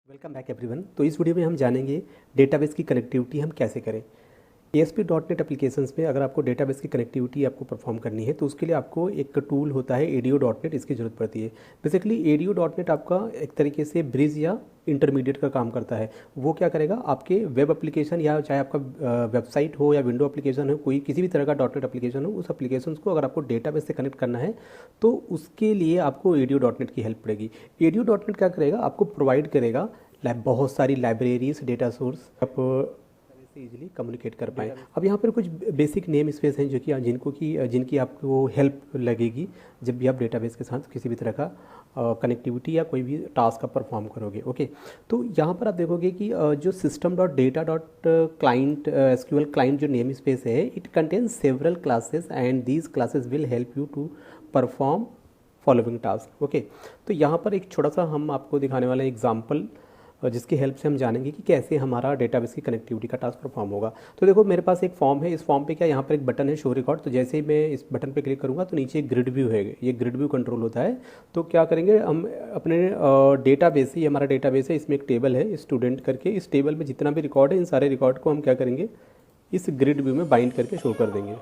Welcome back everyone. तो इस video में हम जानेंगे डेटाबेस की कनेक्टिविटी हम कैसे करें। ASP.NET एप्लीकेशंस में अगर आपको डेटाबेस की कनेक्टिविटी आपको परफॉर्म करनी है तो उसके लिए आपको एक टूल होता है ADO.NET, इसकी ज़रूरत पड़ती है। बेसिकली ADO.NET आपका एक तरीके से ब्रिज या इंटरमीडिएट का काम करता है। वो क्या करेगा, आपके वेब एप्लीकेशन या चाहे आपका वेबसाइट हो या विंडो एप्लीकेशन हो, कोई किसी भी तरह का .NET एप्लीकेशन हो, उस एप्लीकेशन को अगर आपको डेटाबेस से कनेक्ट करना है तो उसके लिए आपको ADO.NET की हेल्प पड़ेगी। ADO.NET क्या करेगा, आपको प्रोवाइड करेगा बहुत सारी लाइब्रेरीज, डेटा सोर्स आप से इजीली कम्युनिकेट कर पाएँ। अब यहाँ पर कुछ बेसिक नेम स्पेस हैं जो कि जिनकी आपको हेल्प लगेगी जब भी आप डेटाबेस के साथ किसी भी तरह का कनेक्टिविटी या कोई भी टास्क आप परफॉर्म करोगे। ओके, तो यहाँ पर आप देखोगे कि जो system dot data dot client SQL client जो नेम स्पेस है, it contains several classes and these classes will help you to perform following task. Okay, तो यहाँ पर एक छोटा सा हम आपको दिखाने वाला एग्जाम्पल जिसकी हेल्प से हम जानेंगे कि कैसे हमारा डेटाबेस की कनेक्टिविटी का टास्क परफॉर्म होगा। तो देखो मेरे पास एक फॉर्म है, इस फॉर्म पे क्या यहाँ पर एक बटन है शो रिकॉर्ड। तो जैसे ही मैं इस बटन पे क्लिक करूँगा तो नीचे एक ग्रिड व्यू है, ये ग्रिड व्यू कंट्रोल होता है। तो क्या करेंगे हम अपने डेटाबेस, ही हमारा डेटाबेस है, इसमें एक टेबल है स्टूडेंट करके। इस टेबल में जितना भी रिकॉर्ड है, इन सारे रिकॉर्ड को हम क्या करेंगे, इस ग्रिड व्यू में बाइंड करके शो कर देंगे।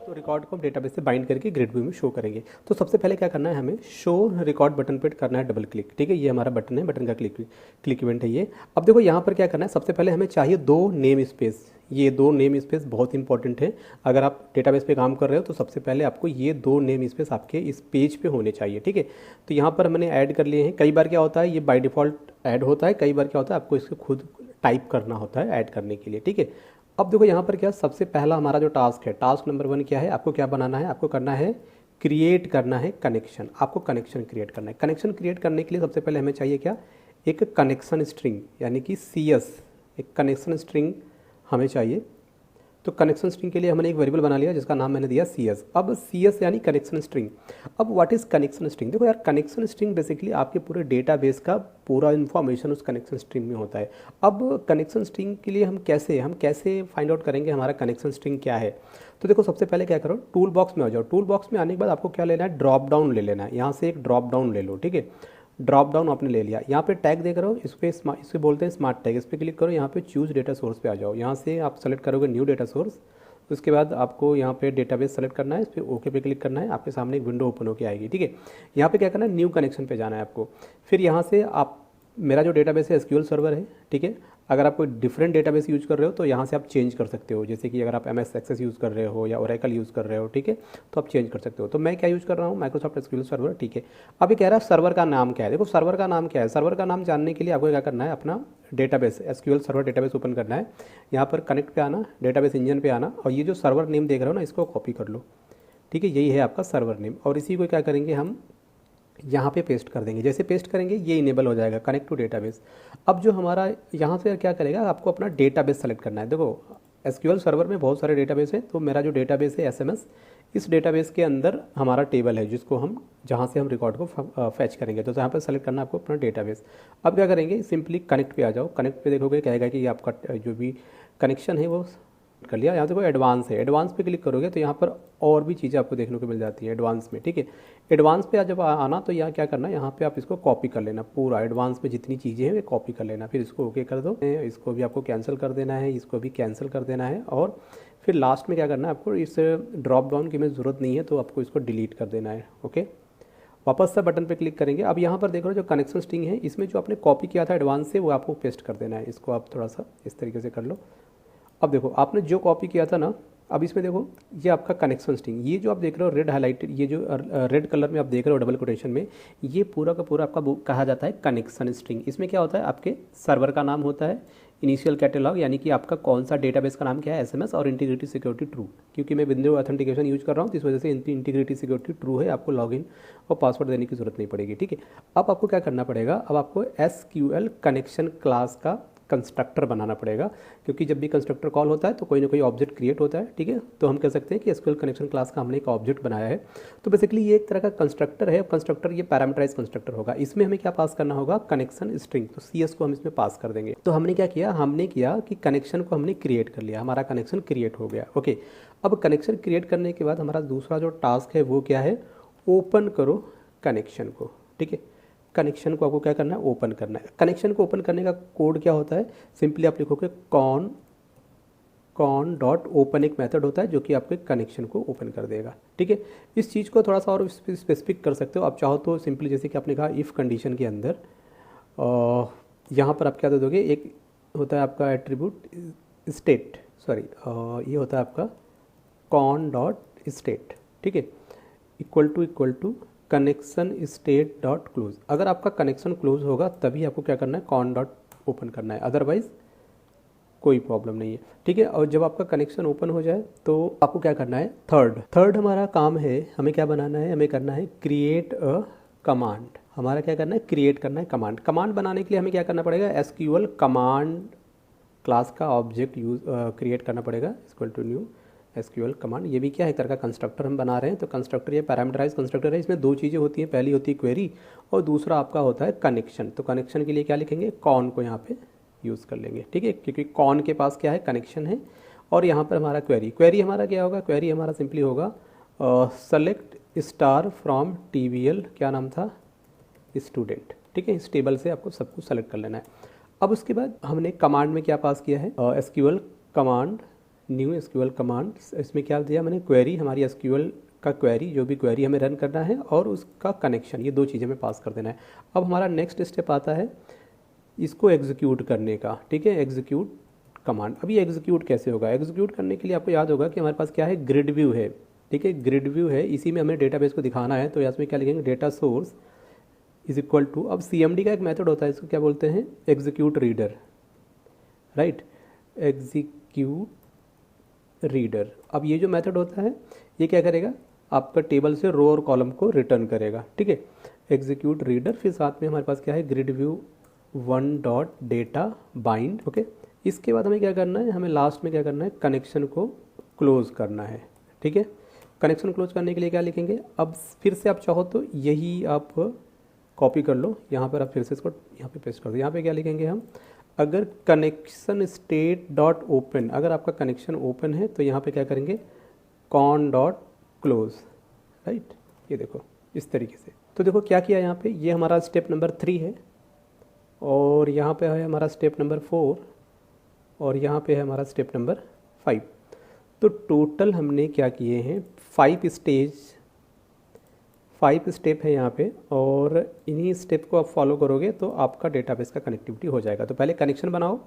तो रिकॉर्ड को हम डेटाबेस से बाइंड करके ग्रिड व्यू में शो करेंगे। तो सबसे पहले क्या करना है, हमें शो रिकॉर्ड बटन पे करना है डबल क्लिक। ठीक है, ये हमारा बटन है, बटन का क्लिक इवेंट है ये। अब देखो यहाँ पर क्या करना है, सबसे पहले हमें चाहिए दो नेम स्पेस। ये दो नेम स्पेस बहुत इंपॉर्टेंट है। अगर आप डेटाबेस पे काम कर रहे हो तो सबसे पहले आपको ये दो नेम स्पेस आपके इस पेज पे होने चाहिए। ठीक है, तो यहाँ पर मैंने ऐड कर लिए हैं। कई बार क्या होता है, ये बाय डिफ़ॉल्ट ऐड होता है, कई बार क्या होता है आपको इसको खुद टाइप करना होता है ऐड करने के लिए। ठीक है, अब देखो यहाँ पर क्या, सबसे पहला हमारा जो टास्क है, टास्क नंबर 1 क्या है, आपको क्या बनाना है, आपको करना है क्रिएट करना है कनेक्शन। आपको कनेक्शन क्रिएट करना है। कनेक्शन क्रिएट करने के लिए सबसे पहले हमें चाहिए क्या, एक कनेक्शन स्ट्रिंग यानी कि CS, एक कनेक्शन स्ट्रिंग हमें चाहिए। तो कनेक्शन स्ट्रिंग के लिए हमने एक वेरिएबल बना लिया जिसका नाम मैंने दिया CS। अब CS यानी कनेक्शन स्ट्रिंग। अब व्हाट इज़ कनेक्शन स्ट्रिंग, देखो यार, कनेक्शन स्ट्रिंग बेसिकली आपके पूरे डेटाबेस का पूरा इन्फॉर्मेशन उस कनेक्शन स्ट्रिंग में होता है। अब कनेक्शन स्ट्रिंग के लिए हम कैसे फाइंड आउट करेंगे हमारा कनेक्शन स्ट्रिंग क्या है। तो देखो सबसे पहले क्या करो, टूल बॉक्स में आ जाओ। टूल बॉक्स में आने के बाद आपको क्या लेना है, ड्रॉप डाउन ले लेना है। यहाँ से एक ड्रॉप डाउन ले लो। ठीक है, ड्रॉप डाउन आपने ले लिया। यहाँ पे टैग देख रहे हो, इस पे बोलते हैं स्मार्ट टैग। इस पर क्लिक करो, यहाँ पे चूज़ डेटा सोर्स पे आ जाओ। यहाँ से आप सेलेक्ट करोगे न्यू डेटा सोर्स। उसके बाद आपको यहाँ पे डेटाबेस सेलेक्ट करना है, इस पर ओके पे क्लिक करना है। आपके सामने एक विंडो ओपन होकर आएगी। ठीक है, यहाँ पे क्या करना है, न्यू कनेक्शन पे जाना है आपको। फिर यहाँ से आप, मेरा जो डेटाबेस है SQL सर्वर है। ठीक है, अगर आप कोई डिफरेंट डेटाबेस यूज़ कर रहे हो तो यहाँ से आप चेंज कर सकते हो। जैसे कि अगर आप MS एक्सेस यूज़ कर रहे हो या ओरेकल यूज़ कर रहे हो, ठीक है, तो आप चेंज कर सकते हो। तो मैं क्या यूज़ कर रहा हूँ, माइक्रोसॉफ्ट SQL सर्वर। ठीक है, अब ये कह रहा है सर्वर का नाम क्या है। देखो सर्वर का नाम क्या है, सर्वर का नाम जानने के लिए आपको क्या करना है, अपना database SQL server database open करना है। यहाँ पर कनेक्ट पे आना, डेटाबेस इंजन पे आना, और ये जो सर्वर नेम देख रहे हो ना, इसको कॉपी कर लो। ठीक है, यही है आपका सर्वर नेम, और इसी को क्या करेंगे हम यहाँ पे पेस्ट कर देंगे। जैसे पेस्ट करेंगे ये इनेबल हो जाएगा, कनेक्ट टू डेटाबेस। अब जो हमारा यहाँ से क्या करेगा, आपको अपना डेटाबेस सेलेक्ट करना है। देखो SQL सर्वर में बहुत सारे डेटाबेस हैं, तो मेरा जो डेटाबेस है SMS, इस डेटाबेस के अंदर हमारा टेबल है जिसको हम, जहाँ से हम रिकॉर्ड को फैच करेंगे। तो यहाँ पर सेलेक्ट करना है आपको अपना डेटाबेस। अब क्या करेंगे, सिंपली कनेक्ट पे आ जाओ। कनेक्ट पे देखोगे कहेगा कि आपका जो भी कनेक्शन है वो कर लिया। यहाँ देखो एडवांस है, एडवांस पे क्लिक करोगे तो यहाँ पर और भी चीज़ें आपको देखने को मिल जाती है एडवांस में। ठीक है, एडवांस पे जब आना तो यहाँ क्या करना है, यहाँ पे आप इसको कॉपी कर लेना, पूरा एडवांस में जितनी चीज़ें हैं वे कॉपी कर लेना। फिर इसको ओके कर दो, इसको भी आपको कैंसिल कर देना है, इसको भी कैंसिल कर देना है, और फिर लास्ट में क्या करना है, आपको इस ड्रॉप डाउन की में ज़रूरत नहीं है तो आपको इसको डिलीट कर देना है। ओके, वापस से बटन पे क्लिक करेंगे। अब यहाँ पर देख रहे हो जो कनेक्शन स्ट्रिंग है, इसमें जो आपने कॉपी किया था एडवांस से, वो आपको पेस्ट कर देना है। इसको आप थोड़ा सा इस तरीके से कर लो। अब देखो आपने जो कॉपी किया था ना, अब इसमें देखो ये आपका कनेक्शन स्ट्रिंग, ये जो आप देख रहे हो रेड हाईलाइटेड, ये जो रेड कलर में आप देख रहे हो डबल कोटेशन में, ये पूरा का पूरा आपका कहा जाता है कनेक्शन स्ट्रिंग। इसमें क्या होता है, आपके सर्वर का नाम होता है, इनिशियल कैटेलॉग यानी कि आपका कौन सा डेटाबेस का नाम क्या है, SMS, और इंटीग्रिटी सिक्योरिटी ट्रू। क्योंकि मैं विंडो ऑथेंटिकेशन यूज कर रहा हूँ तो इस वजह से इंटीग्रिटी सिक्योरिटी ट्रू है, आपको लॉगिन और पासवर्ड देने की जरूरत नहीं पड़ेगी। ठीक है, अब आपको क्या करना पड़ेगा, अब आपको SQL कनेक्शन क्लास का कंस्ट्रक्टर बनाना पड़ेगा, क्योंकि जब भी कंस्ट्रक्टर कॉल होता है तो कोई ना कोई ऑब्जेक्ट क्रिएट होता है। ठीक है, तो हम कह सकते हैं कि SQL कनेक्शन क्लास का हमने एक ऑब्जेक्ट बनाया है। तो बेसिकली ये एक तरह का कंस्ट्रक्टर है। कंस्ट्रक्टर ये पैरामीटराइज कंस्ट्रक्टर होगा। इसमें हमें क्या पास करना होगा, कनेक्शन स्ट्रिंग। तो CS को हम इसमें पास कर देंगे। तो हमने क्या किया, हमने किया कि कनेक्शन को हमने क्रिएट कर लिया, हमारा कनेक्शन क्रिएट हो गया। ओके, अब कनेक्शन क्रिएट करने के बाद हमारा दूसरा जो टास्क है वो क्या है, ओपन करो कनेक्शन को। ठीक है, कनेक्शन को आपको क्या करना है, ओपन करना है। कनेक्शन को ओपन करने का कोड क्या होता है, सिंपली आप लिखोगे कॉन डॉट ओपन एक मेथड होता है जो कि आपके कनेक्शन को ओपन कर देगा। ठीक है, इस चीज़ को थोड़ा सा और स्पेसिफिक कर सकते हो आप चाहो तो। सिंपली जैसे कि आपने कहा इफ़ कंडीशन के अंदर यहाँ पर आप क्या दे दोगे, एक होता है आपका एट्रीब्यूट स्टेट, सॉरी ये होता है आपका कॉन डॉट स्टेट, ठीक है, equal to connection state dot close. अगर आपका कनेक्शन क्लोज होगा तभी आपको क्या करना है, कॉन डॉट ओपन करना है, अदरवाइज कोई प्रॉब्लम नहीं है। ठीक है, और जब आपका कनेक्शन ओपन हो जाए तो आपको क्या करना है, थर्ड हमारा काम है, हमें क्या बनाना है, हमें करना है क्रिएट अ कमांड। हमारा क्या करना है, क्रिएट करना है कमांड। कमांड बनाने के लिए हमें क्या करना पड़ेगा, एसक्यूएल कमांड क्लास का ऑब्जेक्ट यूज क्रिएट करना पड़ेगा, equal to new SQL command. ये भी क्या है, एक तरह का कंस्ट्रक्टर हम बना रहे हैं। तो कंस्ट्रक्टर ये पैरामीटराइज कंस्ट्रक्टर है, इसमें दो चीज़ें होती हैं, पहली होती है क्वेरी और दूसरा आपका होता है कनेक्शन। तो कनेक्शन के लिए क्या लिखेंगे, कॉन को यहाँ पे यूज़ कर लेंगे। ठीक है, क्योंकि कॉन के पास क्या है, कनेक्शन है, और यहाँ पर हमारा क्वेरी हमारा क्या होगा, क्वेरी हमारा सिंपली होगा सेलेक्ट स्टार फ्रॉम TBL, क्या नाम था, स्टूडेंट। ठीक है, इस टेबल से आपको सब कुछ सेलेक्ट कर लेना है। अब उसके बाद हमने कमांड में क्या पास किया है, SQL command, new SQL command. इसमें क्या दिया मैंने, क्वेरी, हमारी एसक्यूएल का क्वेरी, जो भी क्वेरी हमें रन करना है, और उसका कनेक्शन, ये दो चीज़ें हमें पास कर देना है। अब हमारा नेक्स्ट स्टेप आता है इसको एग्जीक्यूट करने का। ठीक है, एग्जीक्यूट कमांड। अभी एग्जीक्यूट कैसे होगा, एग्जीक्यूट करने के लिए आपको याद होगा कि हमारे पास क्या है, ग्रिड व्यू है। ठीक है, ग्रिड व्यू है, इसी में हमें डेटाबेस को दिखाना है। तो इसमें क्या लिखेंगे, data source is equal to, अब CMD का एक मेथड होता है, इसको क्या बोलते हैं, execute reader, right, execute reader. अब ये जो मेथड होता है ये क्या करेगा, आपका टेबल से रो और कॉलम को रिटर्न करेगा। ठीक है, एग्जीक्यूट रीडर, फिर साथ में हमारे पास क्या है, grid view 1 dot data bind. Okay, इसके बाद हमें क्या करना है, हमें लास्ट में क्या करना है, कनेक्शन को क्लोज करना है। ठीक है, कनेक्शन क्लोज करने के लिए क्या लिखेंगे, अब फिर से आप चाहो तो यही आप कॉपी कर लो, यहाँ पर आप फिर से इसको यहाँ पे पेस्ट कर दो। यहाँ पे क्या लिखेंगे हम, अगर कनेक्शन स्टेट डॉट ओपन, अगर आपका कनेक्शन ओपन है तो यहाँ पे क्या करेंगे, कॉन डॉट क्लोज, राइट। ये देखो इस तरीके से। तो देखो क्या किया यहाँ पे, ये हमारा स्टेप नंबर 3 है, और यहाँ पे है हमारा स्टेप नंबर 4, और यहाँ पे है हमारा स्टेप नंबर 5। तो टोटल हमने क्या किए हैं, 5 स्टेप है यहाँ पे, और इन्हीं स्टेप को आप फॉलो करोगे तो आपका डेटाबेस का कनेक्टिविटी हो जाएगा। तो पहले कनेक्शन बनाओ,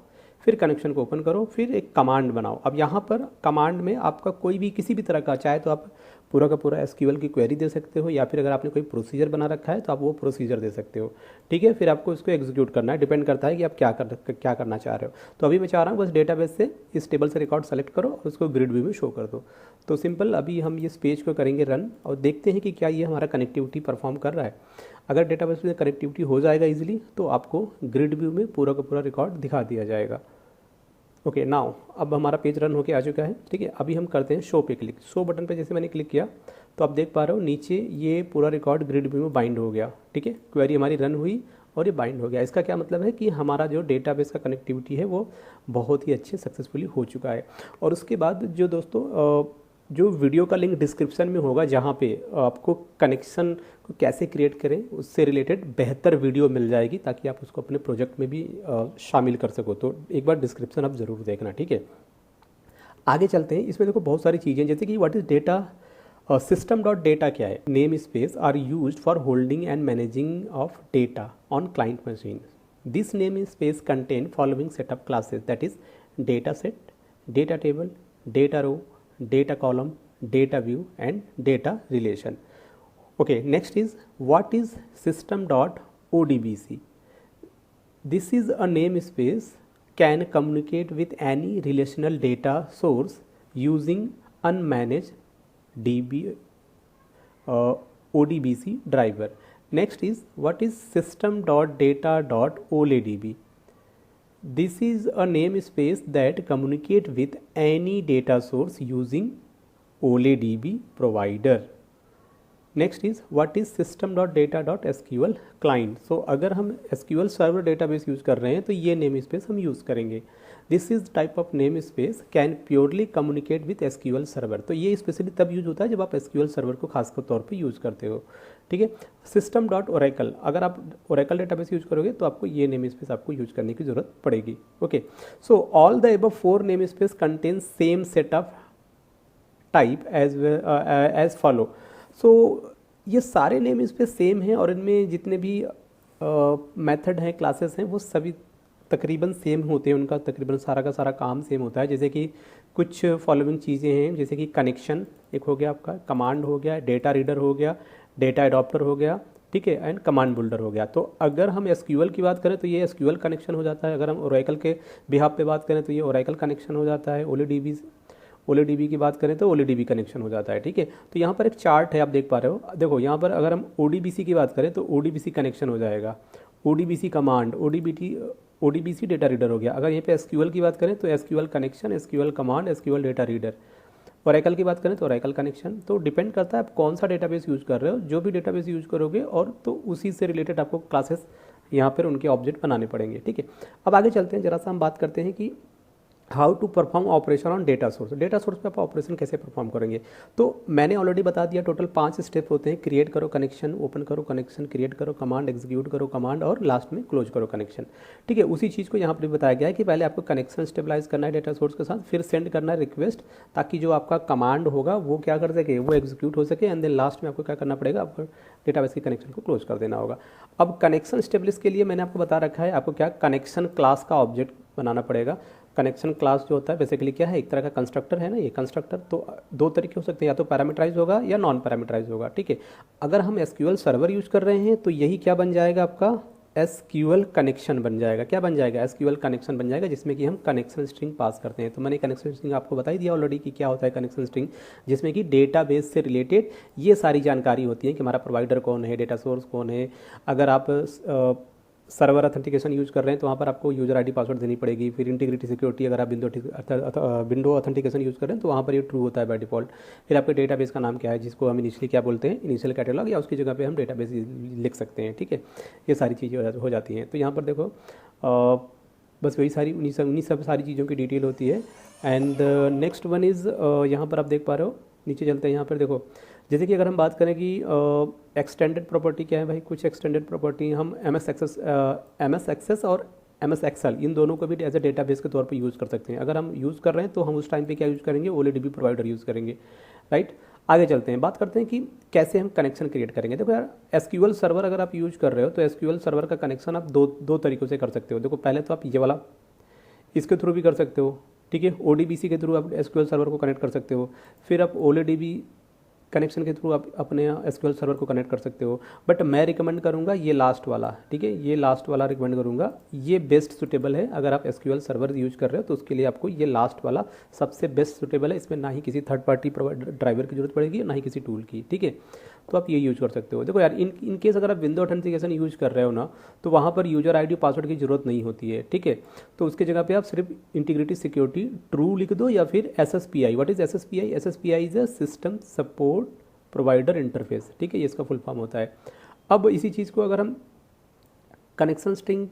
फिर कनेक्शन को ओपन करो, फिर एक कमांड बनाओ। अब यहाँ पर कमांड में आपका कोई भी किसी भी तरह का, चाहे तो आप पूरा का पूरा एसक्यूएल की क्वेरी दे सकते हो, या फिर अगर आपने कोई प्रोसीजर बना रखा है तो आप वो प्रोसीजर दे सकते हो। ठीक है, फिर आपको इसको एग्जीक्यूट करना है, डिपेंड करता है कि आप क्या करना चाह रहे हो। तो अभी मैं चाह रहा हूँ बस डेटाबेस से इस टेबल से रिकॉर्ड सेलेक्ट करो और उसको ग्रिड व्यू में शो कर दो। तो सिंपल, अभी हम इस पेज को करेंगे रन, और देखते हैं कि क्या ये हमारा कनेक्टिविटी परफॉर्म कर रहा है। अगर डेटाबेस में कनेक्टिविटी हो जाएगा इजीली तो आपको ग्रिड व्यू में पूरा का पूरा रिकॉर्ड दिखा दिया जाएगा। ओके, नाउ अब हमारा पेज रन होके आ चुका है। ठीक है, अभी हम करते हैं शो पे क्लिक। शो बटन पे जैसे मैंने क्लिक किया तो आप देख पा रहे हो नीचे ये पूरा रिकॉर्ड ग्रिड व्यू में बाइंड हो गया। ठीक है, क्वेरी हमारी रन हुई और ये बाइंड हो गया। इसका क्या मतलब है कि हमारा जो डेटाबेस का कनेक्टिविटी है वो बहुत ही अच्छे सक्सेसफुली हो चुका है। और उसके बाद जो दोस्तों जो वीडियो का लिंक डिस्क्रिप्शन में होगा, जहाँ पे आपको कनेक्शन को कैसे क्रिएट करें उससे रिलेटेड बेहतर वीडियो मिल जाएगी, ताकि आप उसको अपने प्रोजेक्ट में भी शामिल कर सको। तो एक बार डिस्क्रिप्शन आप ज़रूर देखना। ठीक है, आगे चलते हैं। इसमें देखो बहुत सारी चीज़ें, जैसे कि what is data, system dot data क्या है, name space are used for holding and managing of data on client machine. This name space contain following setup classes, that is data set, data table, data row, data column, data view and data relation. Okay, next is what is system.odbc. This is a namespace can communicate with any relational data source using unmanaged DB ODBC driver. Next is what is system.data.oldb. This is a namespace that communicate with any data source using OLEDB provider. Next is what is system.data.sql client. So अगर हम SQL server database use कर रहे हैं तो ये name space हम use करेंगे। This is type of name space can purely communicate with SQL server. तो ये स्पेशली तब यूज होता है जब आप SQL सर्वर को खास तौर पे यूज़ करते हो, ठीक है। system.oracle, अगर आप Oracle डेटाबेस यूज करोगे तो आपको ये नेम स्पेस आपको यूज करने की जरूरत पड़ेगी। Okay, so all the above 4 name space contain same set of type as follow. So ये सारे नेम स्पेस सेम हैं और इनमें जितने भी मेथड हैं, क्लासेस हैं, वो सभी तकरीबन सेम होते हैं। उनका तकरीबन सारा का सारा काम सेम होता है। जैसे कि कुछ फॉलोइंग चीज़ें हैं, जैसे कि कनेक्शन एक हो गया आपका, कमांड हो गया, डेटा रीडर हो गया, डेटा एडॉप्टर हो गया, ठीक है, एंड कमांड बिल्डर हो गया। तो अगर हम SQL की बात करें तो ये SQL कनेक्शन हो जाता है। अगर हम ओरेकल के बिहाफ पे बात करें तो ये ओरेकल कनेक्शन हो जाता है। OLDB की बात करें तो OLDB कनेक्शन हो जाता है, ठीक है। तो यहाँ पर एक चार्ट है, आप देख पा रहे हो। देखो यहाँ पर अगर हम ODBC की बात करें तो ODBC कनेक्शन हो जाएगा, ODBC command, ODBC data reader हो गया। अगर यहाँ पे SQL की बात करें तो SQL connection, SQL command, SQL data reader. Oracle की बात करें तो ओरेकल कनेक्शन। तो डिपेंड करता है आप कौन सा डेटाबेस यूज़ कर रहे हो। जो भी डेटाबेस यूज़ करोगे और तो उसी से रिलेटेड आपको क्लासेस यहाँ पर उनके ऑब्जेक्ट बनाने पड़ेंगे, ठीक है। अब आगे चलते हैं, जरा सा हम बात करते हैं कि how to perform operation on data source. Data source पे आप ऑपरेशन कैसे परफॉर्म करेंगे। तो मैंने ऑलरेडी बता दिया, टोटल 5 स्टेप होते हैं। क्रिएट करो कनेक्शन, ओपन करो कनेक्शन, क्रिएट करो कमांड, एग्जीक्यूट करो कमांड और लास्ट में क्लोज करो कनेक्शन, ठीक है। उसी चीज़ को यहाँ पर बताया गया है कि पहले आपको कनेक्शन स्टेबलाइज करना है डेटा सोर्स के साथ, फिर सेंड करना है रिक्वेस्ट, ताकि जो आपका कमांड होगा वो क्या कर सके, वो एग्जीक्यूट हो सके। एंड देन लास्ट में आपको क्या करना पड़ेगा, आपको डेटाबेस के कनेक्शन को क्लोज कर देना होगा। अब कनेक्शन स्टेब्लिश के लिए मैंने आपको बता रखा है, आपको क्या कनेक्शन क्लास का ऑब्जेक्ट बनाना पड़ेगा। कनेक्शन क्लास जो होता है बेसिकली क्या है, एक तरह का कंस्ट्रक्टर है ना ये कंस्ट्रक्टर। तो दो तरीके हो सकते हैं, या तो पैरामीटराइज होगा या नॉन पैरामीटराइज होगा, ठीक है। अगर हम SQL सर्वर यूज कर रहे हैं तो यही क्या बन जाएगा, आपका SQL कनेक्शन बन जाएगा। क्या बन जाएगा, SQL कनेक्शन बन जाएगा, जिसमें कि हम कनेक्शन स्ट्रिंग पास करते हैं। तो मैंने कनेक्शन स्ट्रिंग आपको बता ही दिया ऑलरेडी कि क्या होता है कनेक्शन स्ट्रिंग, जिसमें कि डेटाबेस से रिलेटेड ये सारी जानकारी होती है कि हमारा प्रोवाइडर कौन है, डेटा सोर्स कौन है। अगर आप सर्वर ऑथेंटिकेशन यूज कर रहे हैं तो वहाँ पर आपको यूजर ID पासवर्ड देनी पड़ेगी। फिर इंटीग्रिटी सिक्योरिटी, अगर आप विंडो ऑथेंटिकेशन यूज़ कर रहे हैं तो वहाँ पर ये ट्रू होता है बाय डिफॉल्ट। फिर आपके डेटाबेस का नाम क्या है, जिसको हम इनिशियली क्या बोलते हैं, इनिशियल कैटलॉग, या उसकी जगह पे हम डेटाबेस लिख सकते हैं, ठीक है। ये सारी चीज़ें हो जाती हैं। तो यहाँ पर देखो बस वही सारी उन्हीं सब सारी चीज़ों की डिटेल होती है। एंड नेक्स्ट वन इज़, यहाँ पर आप देख पा रहे हो, नीचे चलते हैं। यहाँ पर देखो, जैसे कि अगर हम बात करें कि एक्सटेंडेड प्रॉपर्टी क्या है भाई, कुछ एक्सटेंडेड प्रॉपर्टी हम MS एक्सेस और MS एक्सेल, इन दोनों को भी एज ए डेटाबेस के तौर पे यूज़ कर सकते हैं। अगर हम यूज़ कर रहे हैं तो हम उस टाइम पे क्या यूज़ करेंगे, OLDB प्रोवाइडर यूज़ करेंगे, राइट। आगे चलते हैं, बात करते हैं कि कैसे हम कनेक्शन क्रिएट करेंगे। देखो यार, SQL सर्वर अगर आप यूज़ कर रहे हो तो SQL सर्वर का कनेक्शन आप दो तरीक़ों से कर सकते हो। देखो, पहले तो आप ये वाला इसके थ्रू भी कर सकते हो, ठीक है। ODBC के थ्रू आप SQL सर्वर को कनेक्ट कर सकते हो। फिर आप OLDB कनेक्शन के थ्रू आप अपने SQL सर्वर को कनेक्ट कर सकते हो। बट मैं रिकमेंड करूँगा ये लास्ट वाला, ठीक है, ये लास्ट वाला रिकमेंड करूँगा। ये बेस्ट सुटेबल है। अगर आप SQL सर्वर यूज कर रहे हो तो उसके लिए आपको ये लास्ट वाला सबसे बेस्ट सुटेबल है। इसमें ना ही किसी थर्ड पार्टी ड्राइवर की जरूरत पड़ेगी, ना ही किसी टूल की, ठीक है। तो आप ये यूज कर सकते हो। देखो यार, इन केस अगर आप विंडो ऑथेंटिकेशन यूज कर रहे हो ना, तो वहाँ पर यूजर ID पासवर्ड की जरूरत नहीं होती है, ठीक है। तो उसकी जगह पे आप सिर्फ इंटीग्रिटी सिक्योरिटी ट्रू लिख दो, या फिर SSPI। What is SSPI? SSPI is a system support provider interface, ठीक है, ये इसका फुल फॉर्म होता है। अब इसी चीज़ को अगर हम कनेक्शन स्ट्रिंग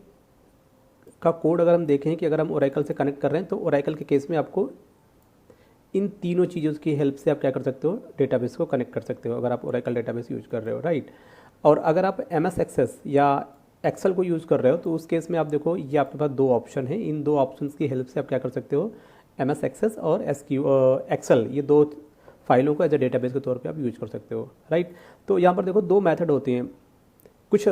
का कोड अगर हम देखें कि अगर हम ओरेकल से कनेक्ट कर रहे हैं तो ओरेकल के केस में आपको इन तीनों चीज़ों की हेल्प से आप क्या कर सकते हो, डेटाबेस को कनेक्ट कर सकते हो, अगर आप ओरेकल डेटाबेस यूज कर रहे हो, राइट। और अगर आप MS एक्सेस या एक्सेल को यूज़ कर रहे हो तो उस केस में आप देखो, ये आपके पास 2 ऑप्शन है। इन 2 ऑप्शंस की हेल्प से आप क्या कर सकते हो, MS एक्सेस और एक्सेल, ये 2 फाइलों को एज ए डेटाबेस के तौर पे आप यूज कर सकते हो, राइट। तो यहाँ पर देखो 2 मेथड होते हैं। कुछ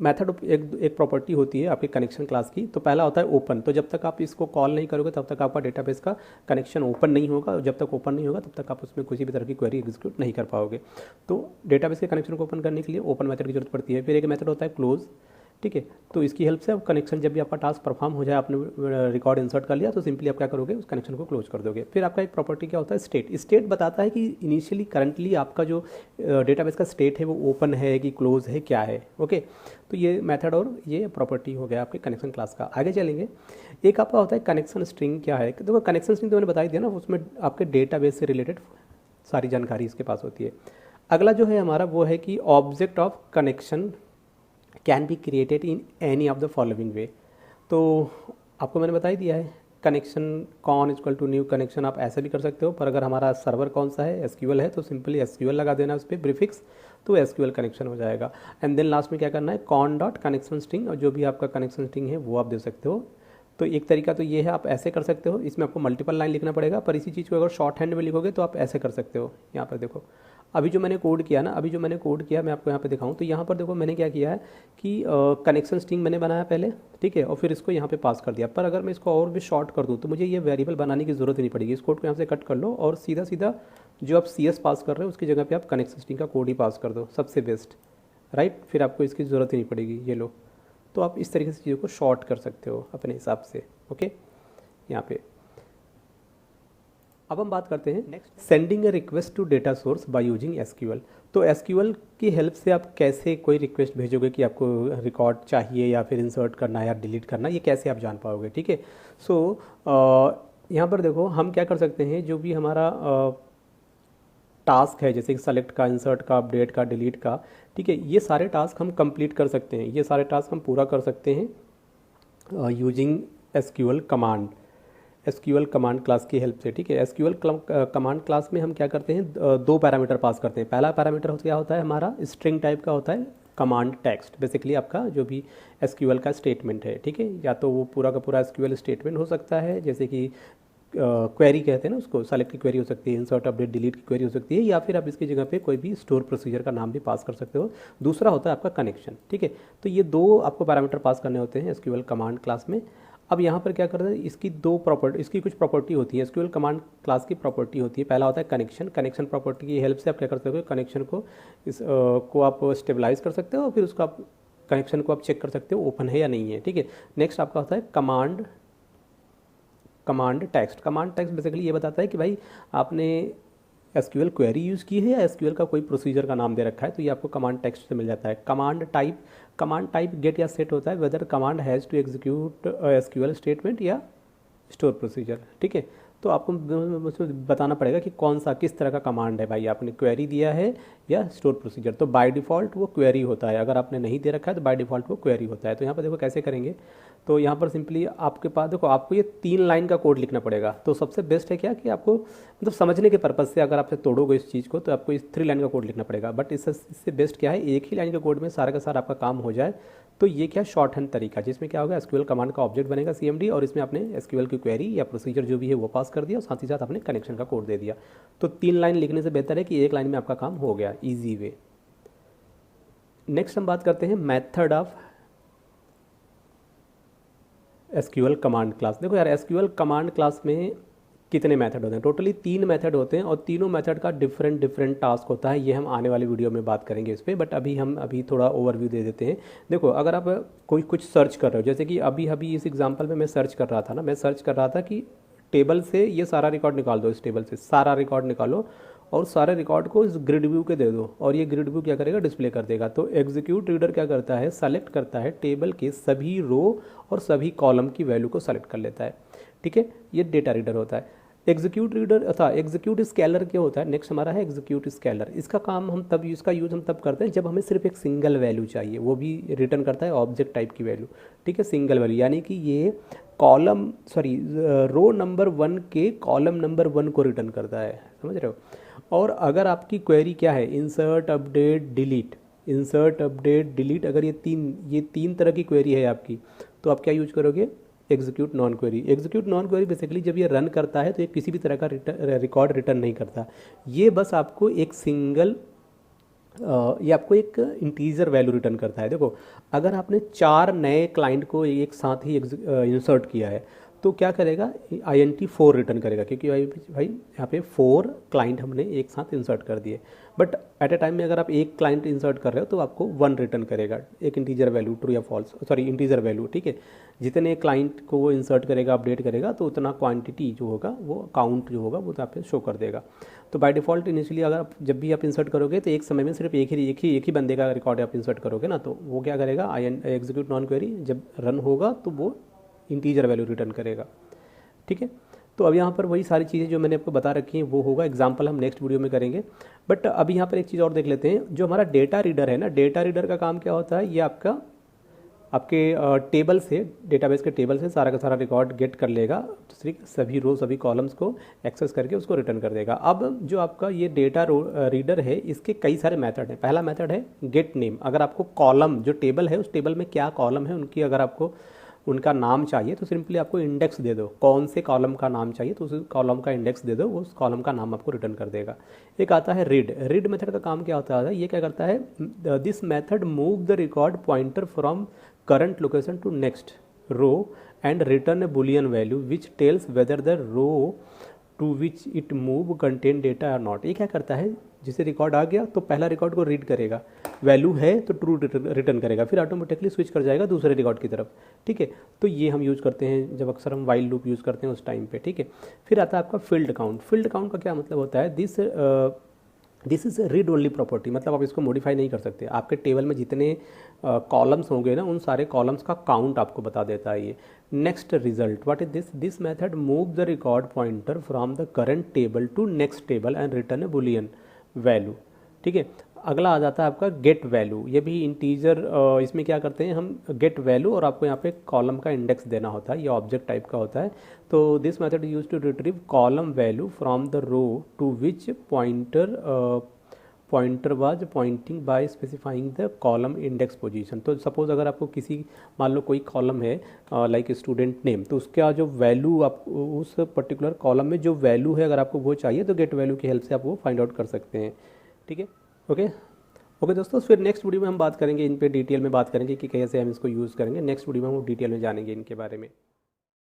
मेथड एक प्रॉपर्टी होती है आपके कनेक्शन क्लास की। तो पहला होता है ओपन। तो जब तक आप इसको कॉल नहीं करोगे तब तक आपका डेटाबेस का कनेक्शन ओपन नहीं होगा, और जब तक ओपन नहीं होगा तब तक आप उसमें किसी भी तरह की क्वेरी एग्जीक्यूट नहीं कर पाओगे। तो डेटाबेस के कनेक्शन को ओपन करने के लिए ओपन मेथड की जरूरत पड़ती है। फिर एक मेथड होता है क्लोज, ठीक है। तो इसकी हेल्प से आप कनेक्शन, जब भी आपका टास्क परफॉर्म हो जाए, आपने रिकॉर्ड इंसर्ट कर लिया, तो सिंपली आप क्या करोगे, उस कनेक्शन को क्लोज कर दोगे। फिर आपका एक प्रॉपर्टी क्या होता है, स्टेट बताता है कि इनिशियली करंटली आपका जो डेटाबेस का स्टेट है वो ओपन है कि क्लोज है, क्या है, ओके। तो ये मेथड और ये प्रॉपर्टी हो गया आपके कनेक्शन क्लास का। आगे चलेंगे, एक आपका होता है कनेक्शन स्ट्रिंग। क्या है, देखो कनेक्शन स्ट्रिंग तो मैंने बता ही दिया ना, उसमें आपके डेटाबेस से रिलेटेड सारी जानकारी इसके पास होती है। अगला जो है हमारा वो है कि object of connection can be created in any of the following way. तो आपको मैंने बता ही दिया है, connection con equal to new connection आप ऐसे भी कर सकते हो, पर अगर हमारा सर्वर कौन सा है, एसक्यूएल है, तो सिंपली एसक्यूएल लगा देना उस पर प्रीफिक्स, तो एसक्यूएल कनेक्शन हो जाएगा। एंड देन लास्ट में क्या करना है, कॉन डॉट कनेक्शन स्ट्रिंग, और जो भी आपका कनेक्शन स्ट्रिंग है वो आप दे सकते हो। तो एक तरीका तो ये है, आप ऐसे कर सकते हो, इसमें आपको मल्टीपल लाइन लिखना पड़ेगा, पर इसी चीज़ को अगर शॉर्ट हैंड में लिखोगे तो आप ऐसे कर सकते हो। यहाँ पर देखो, अभी जो मैंने कोड किया ना, मैं आपको यहाँ पे दिखाऊं, तो यहाँ पर देखो मैंने क्या किया है कि कनेक्शन स्ट्रिंग मैंने बनाया पहले, ठीक है, और फिर इसको यहाँ पे पास कर दिया। पर अगर मैं इसको और भी शॉर्ट कर दूँ तो मुझे ये वेरिएबल बनाने की ज़रूरत ही नहीं पड़ेगी। इस कोड को यहाँ से कट कर लो और सीधा सीधा जो आप CS पास कर रहे हो उसकी जगह पे आप कनेक्शन स्ट्रिंग का कोड ही पास कर दो, सबसे बेस्ट, राइट। फिर आपको इसकी ज़रूरत ही नहीं पड़ेगी, ये लो। तो आप इस तरीके से चीज़ों को शॉर्ट कर सकते हो अपने हिसाब से, ओके। यहाँ पे अब हम बात करते हैं next, sending a request to data source by using SQL. तो एसक्यूएल की हेल्प से आप कैसे कोई रिक्वेस्ट भेजोगे कि आपको रिकॉर्ड चाहिए या फिर इंसर्ट करना है या डिलीट करना, ये कैसे आप जान पाओगे, ठीक है। सो यहाँ पर देखो हम क्या कर सकते हैं, जो भी हमारा टास्क है, जैसे कि सेलेक्ट का, इंसर्ट का, अपडेट का, डिलीट का, ठीक है, ये सारे टास्क हम कंप्लीट कर सकते हैं, ये सारे टास्क हम पूरा कर सकते हैं using SQL command, SQL command class की हेल्प से, ठीक है। एसक्यूएल कमांड क्लास में हम क्या करते हैं, दो पैरामीटर पास करते हैं। पहला पैरामीटर क्या होता है हमारा, स्ट्रिंग टाइप का होता है, कमांड टेक्स्ट, बेसिकली आपका जो भी एसक्यूएल का स्टेटमेंट है, ठीक है, या तो वो पूरा का पूरा एसक्यूएल स्टेटमेंट हो सकता है, जैसे कि क्वेरी कहते हैं ना उसको, सेलेक्ट की क्वेरी हो सकती है, इंसर्ट अपडेट डिलीट की क्वेरी हो सकती है, या फिर आप इसकी जगह पे कोई भी स्टोर प्रोसीजर का नाम भी पास कर सकते हो। दूसरा होता है आपका कनेक्शन, ठीक है। तो ये दो आपको पैरामीटर पास करने होते हैं एसक्यूएल कमांड क्लास में। अब यहाँ पर क्या करते हैं, इसकी इसकी कुछ प्रॉपर्टी होती है, एसक्यूएल कमांड क्लास की प्रॉपर्टी होती है। पहला होता है कनेक्शन, कनेक्शन प्रॉपर्टी की हेल्प से आप क्या कर सकते हो, कनेक्शन को को आप स्टेबलाइज कर सकते हो, और फिर उसका कनेक्शन को आप चेक कर सकते हो ओपन है या नहीं है, ठीक है। नेक्स्ट आपका होता है कमांड टेक्स्ट बेसिकली ये बताता है कि भाई आपने एसक्यूएल क्वेरी यूज़ की है या एसक्यूएल का कोई प्रोसीजर का नाम दे रखा है, तो ये आपको कमांड टेक्स्ट से मिल जाता है। कमांड टाइप गेट या सेट होता है whether command has to execute SQL statement या स्टोर प्रोसीजर, ठीक है। तो आपको मुझे बताना पड़ेगा कि कौन सा किस तरह का कमांड है, भाई आपने क्वेरी दिया है या स्टोर प्रोसीजर। तो बाय डिफ़ॉल्ट वो क्वेरी होता है, अगर आपने नहीं दे रखा है तो बाय डिफ़ॉल्ट वो क्वेरी होता है। तो यहाँ पर देखो कैसे करेंगे, तो यहाँ पर सिंपली आपके पास देखो आपको ये 3 लाइन का कोड लिखना पड़ेगा। तो सबसे बेस्ट है क्या कि आपको मतलब समझने के पर्पज़ से अगर आपसे तोड़ोगे इस चीज़ को तो आपको इस 3 लाइन का कोड लिखना पड़ेगा। बट इससे बेस्ट क्या है, एक ही लाइन के कोड में सारा का सारा आपका काम हो जाए। तो ये क्या शॉर्ट हैंड तरीका, जिसमें क्या होगा, एसक्यूएल कमांड का ऑब्जेक्ट बनेगा CMD, और इसमें आपने एसक्यूएल की क्वेरी या प्रोसीजर जो भी है वो पास कर दिया, और साथ ही साथ आपने कनेक्शन का कोड दे दिया। तो 3 लाइन लिखने से बेहतर है कि एक लाइन में आपका काम हो गया, ईजी वे। नेक्स्ट हम बात करते हैं method of SQL command class. देखो यार, एसक्यूएल कमांड क्लास में कितने मेथड होते हैं, टोटली 3 मेथड होते हैं, और तीनों मेथड का डिफरेंट टास्क होता है। ये हम आने वाली वीडियो में बात करेंगे इस पर, बट अभी थोड़ा ओवरव्यू दे देते हैं। देखो अगर आप कोई कुछ सर्च कर रहे हो, जैसे कि अभी इस एग्जांपल में मैं सर्च कर रहा था ना, मैं सर्च कर रहा था कि टेबल से ये सारा रिकॉर्ड निकाल दो, इस टेबल से सारा रिकॉर्ड निकालो और सारे रिकॉर्ड को इस ग्रिड व्यू के दे दो, और ये ग्रिड व्यू क्या करेगा, डिस्प्ले कर देगा। तो एग्जीक्यूट रीडर क्या करता है, सेलेक्ट करता है टेबल के सभी रो और सभी कॉलम की वैल्यू को सेलेक्ट कर लेता है, ठीक है। ये डेटा रीडर होता है। एग्जीक्यूट रीडर अथा एग्जीक्यूट स्केलर क्या होता है, नेक्स्ट हमारा है एग्जीक्यूट स्केलर। इसका यूज़ हम तब करते हैं जब हमें सिर्फ एक सिंगल वैल्यू चाहिए, वो भी रिटर्न करता है ऑब्जेक्ट टाइप की वैल्यू, ठीक है, सिंगल वैल्यू, यानी कि ये रो नंबर 1 के कॉलम नंबर 1 को रिटर्न करता है, समझ रहे हो। और अगर आपकी क्वेरी क्या है, इंसर्ट अपडेट डिलीट, अगर ये तीन तरह की क्वेरी है आपकी, तो आप क्या यूज करोगे, एग्जीक्यूट नॉन क्वेरी बेसिकली जब ये रन करता है तो ये किसी भी तरह का रिकॉर्ड रिटर्न नहीं करता। ये बस आपको एक सिंगल ये आपको एक इंटीजर वैल्यू रिटर्न करता है। देखो अगर आपने 4 नए क्लाइंट को एक साथ ही इंसर्ट किया है तो क्या करेगा, INT4 रिटर्न करेगा, क्योंकि भाई यहाँ पे 4 क्लाइंट हमने एक साथ इंसर्ट कर दिए। बट एट ए टाइम में अगर आप एक क्लाइंट इंसर्ट कर रहे हो तो आपको 1 रिटर्न करेगा, एक इंटीजर वैल्यू, ट्रू या फॉल्स, इंटीजर वैल्यू, ठीक है। जितने क्लाइंट को वो इंसर्ट करेगा, अपडेट करेगा, तो उतना क्वांटिटी जो होगा, वो काउंट जो होगा वो यहाँ पे शो कर देगा। तो बाय डिफ़ॉल्ट इनिशियली अगर जब भी आप इंसर्ट करोगे तो एक समय में सिर्फ एक ही बंदे का रिकॉर्ड आप इंसर्ट करोगे ना, तो वो क्या करेगा, एग्जीक्यूट नॉन क्वेरी जब रन होगा तो वो इंटीजर वैल्यू रिटर्न करेगा, ठीक है। तो अब यहाँ पर वही सारी चीज़ें जो मैंने आपको बता रखी हैं वो होगा, एग्जाम्पल हम नेक्स्ट वीडियो में करेंगे। बट अभी यहाँ पर एक चीज़ और देख लेते हैं, जो हमारा डेटा रीडर है ना, डेटा रीडर का काम क्या होता है, ये आपके टेबल से, डेटाबेस के टेबल से सारा का सारा रिकॉर्ड गेट कर लेगा, दूसरी सभी रो सभी कॉलम्स को एक्सेस करके उसको रिटर्न कर देगा। अब जो आपका ये डेटा रीडर है, इसके कई सारे मेथड हैं। पहला मेथड है गेट नेम। अगर आपको कॉलम जो टेबल है, उस टेबल में क्या कॉलम है उनकी अगर आपको उनका नाम चाहिए तो सिंपली आपको इंडेक्स दे दो, कौन से कॉलम का नाम चाहिए तो उस कॉलम का इंडेक्स दे दो, उस कॉलम का नाम आपको रिटर्न कर देगा। एक आता है रीड। रीड मेथड का काम क्या होता है, ये क्या करता है, this method move the record pointer from current location to next row and return a boolean value which tells whether the row to which it move contain data और नॉट। ये क्या करता है, जिसे रिकॉर्ड आ गया तो पहला रिकॉर्ड को रीड करेगा, वैल्यू है तो ट्रू रिटर्न करेगा, फिर ऑटोमेटिकली स्विच कर जाएगा दूसरे रिकॉर्ड की तरफ। ठीक है, तो ये हम यूज़ करते हैं जब अक्सर हम वाइल लूप यूज़ करते हैं उस टाइम पे। ठीक है, फिर आता है आपका फील्ड काउंट। फील्ड काउंट का क्या मतलब होता है, this is read only property, मतलब आप इसको मॉडिफाई नहीं कर सकते। आपके टेबल में जितने कॉलम्स होंगे ना, उन सारे कॉलम्स का काउंट आपको बता देता है ये। Next result, what is this method move the record pointer from the current table to next table and return a boolean value. ठीक है, अगला आ जाता है आपका गेट वैल्यू। ये भी इंटीजर, इसमें क्या करते हैं हम, गेट वैल्यू और आपको यहाँ पे कॉलम का इंडेक्स देना होता है, ये ऑब्जेक्ट टाइप का होता है। तो this method use to retrieve column value from the row to which pointer was pointing by specifying the column index position. तो सपोज अगर आपको किसी, मान लो कोई कॉलम है लाइक स्टूडेंट नेम, तो उसका जो वैल्यू आप उस पर्टिकुलर कॉलम में जो वैल्यू है अगर आपको वो चाहिए तो गेट वैल्यू की हेल्प से आप वो फाइंड आउट कर सकते हैं। ठीक है, ओके दोस्तों, फिर नेक्स्ट वीडियो में हम बात करेंगे इन पे, डिटेल में बात करेंगे कि कैसे हम इसको यूज़ करेंगे। नेक्स्ट वीडियो में हम डिटेल में जानेंगे इनके बारे में।